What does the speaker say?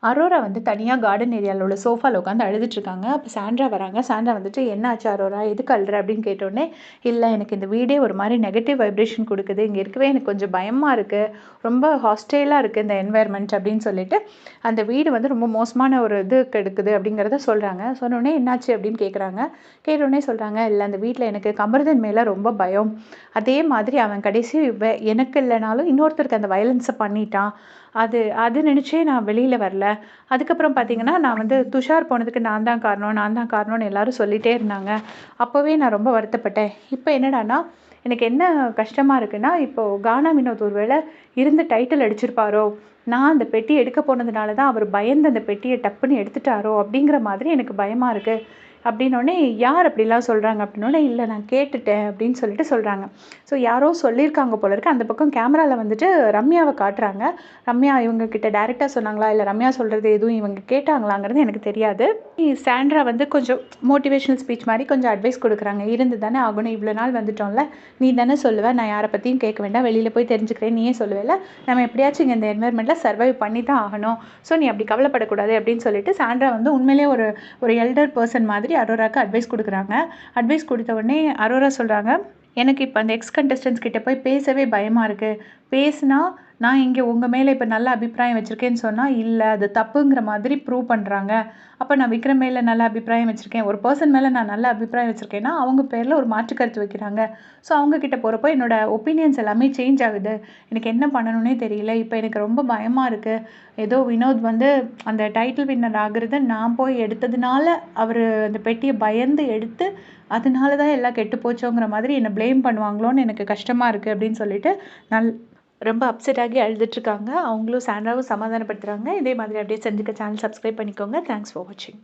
அரோரா வந்து தனியா கார்டன் ஏரியால உள்ள சோஃபால உட்காந்து அழுதுட்டுருக்காங்க. அப்ப சாண்ட்ரா வராங்க. சாண்ட்ரா வந்துட்டு, "என்னாச்சு அரோரா? எதுக்கு அழுற?" அப்படின்னு கேட்டோனே, "இல்ல எனக்கு இந்த வீடே ஒரு மாரி நெகட்டிவ் வைப்ரேஷன் குடுக்குது. இங்க இருக்கவே எனக்கு கொஞ்சம் பயமா இருக்கு. ரொம்ப ஹாஸ்டைலா இருக்கு இந்த என்வைரன்மென்ட்" அப்படின்னு சொல்லிட்டு, அந்த வீடு வந்து ரொம்ப மோசமான ஒரு இதுக்கு எடுக்குது அப்படிங்கிறத சொல்றாங்க. சொன்னோனே, "என்னாச்சு?" அப்படின்னு கேட்குறாங்க. கேட்டோனே சொல்றாங்க, "இல்ல அந்த வீட்ல எனக்கு கமருதீன் மேல ரொம்ப பயம். அதே மாதிரி அவன் கடைசி எனக்கு இல்லனாலும் இன்னொருத்தருக்கு அந்த வயலன்ஸ பண்ணிட்டான். அது அது நினைச்சே நான் வெளியில வரல. அதுக்கப்புறம் பார்த்தீங்கன்னா, நான் வந்து துஷார் போனதுக்கு நான் தான் காரணம், நான் தான் காரணம்னு எல்லாரும் சொல்லிட்டே இருந்தாங்க. அப்பவே நான் ரொம்ப வருத்தப்பட்டேன். இப்ப என்னடான்னா, எனக்கு என்ன கஷ்டமா இருக்குன்னா, இப்போ கானா வினோத் ஒரு வேள இருந்து டைட்டில் அடிச்சிருப்பாரோ! நான் அந்த பெட்டி எடுக்க போனதுனால தான் அவரு பயந்து அந்த பெட்டிய டப்புன்னு எடுத்துட்டாரோ! அப்பிடிங்கிற மாதிரி எனக்கு பயமா இருக்கு. அப்பிடின்னோனே, யார் அப்பிடிலாம் சொல்றாங்க? அப்பிடின்னோனே, இல்ல நான் கேட்டுட்டேன் அப்பிடின்னு சொல்லிட்டு சொல்றாங்க. ஸோ யாரோ சொல்லியிருக்காங்க போல இருக்கு. அந்த பக்கம் கேமரால வந்துட்டு ரம்யாவ காட்டுறாங்க. ரம்யா இவங்க கிட்ட டைரக்ட்டா சொன்னாங்களா? இல்ல ரம்யா சொல்றது எதுவும் இவங்க கேட்டாங்களாங்கிறது எனக்கு தெரியாது. சாண்ட்ரா வந்து கொஞ்சம் மோட்டிவேஷனல் ஸ்பீச் மாரி கொஞ்சம் அட்வைஸ் குடுக்குறாங்க. "இருந்து தானே ஆகணும். இவ்ளோ நாள் வந்துட்டோம்ல. நீ தானே சொல்லுவ. நான் யார பத்தியும் கேட்க வேண்டாம். வெளியில போய் தெரிஞ்சுக்கிறேன். நீயே சொல்லுவல்ல. நம்ம எப்படியாச்சும் இங்க இந்த என்வைரன்மென்ட்ல சர்வைவ் பண்ணி தான் ஆகணும். ஸோ நீ அப்படி கவலைப்படக்கூடாது." அப்படின்னு சொல்லிட்டு சாண்ட்ரா வந்து உண்மையிலேயே ஒரு ஒரு எல்டர் பெர்சன் மாதிரி அரோராக்கு அட்வைஸ் குடுக்குறாங்க. அட்வைஸ் குடுத்த உடனே அரோரா சொல்றாங்க, "எனக்கு இப்ப அந்த எக்ஸ் கண்டஸ்டன்ட்ஸ் கிட்ட போய் பேசவே பயமா இருக்கு. பேசுனா நான் இங்க உங்க மேல இப்ப நல்ல அபிப்பிராயம் வச்சிருக்கேன்னு சொன்னா, இல்ல அது தப்புங்கிற மாதிரி ப்ரூவ் பண்றாங்க. அப்ப நான் விக்ரம் மேல நல்ல அபிப்பிராயம் வச்சிருக்கேன். ஒரு பெர்சன் மேல நான் நல்ல அபிப்பிராயம் வச்சிருக்கேன்னா, அவங்க பேர்ல ஒரு மாற்று கருத்து வைக்கிறாங்க. ஸோ அவங்க கிட்ட போறப்போ என்னோட ஒப்பீனியன்ஸ் எல்லாமே சேஞ்ச் ஆகுது. எனக்கு என்ன பண்ணணும்னே தெரியல. இப்ப எனக்கு ரொம்ப பயமா இருக்கு. ஏதோ வினோத் வந்து அந்த டைட்டில் வின்னர் ஆகுறத நான் போய் எடுத்ததுனால, அவரு அந்த பெட்டிய பயந்து எடுத்து, அதனால தான் எல்லாம் கெட்டு போச்சோங்கிற மாதிரி என்ன ப்ளேம் பண்ணுவாங்களோன்னு எனக்கு கஷ்டமா இருக்கு." அப்படின்னு சொல்லிட்டு நல் ரொம்ப அப்செட் ஆகி அழுதுட்டுருக்காங்க. அவங்களும் சாண்ட்ராவும் சமாதானப்படுத்துறாங்க. இதே மாதிரி அப்டேட்ஸ் தெரிஞ்சுக்க சேனல் சப்ஸ்கிரைப் பண்ணிக்கோங்க. தேங்க்ஸ் ஃபார் வாட்சிங்.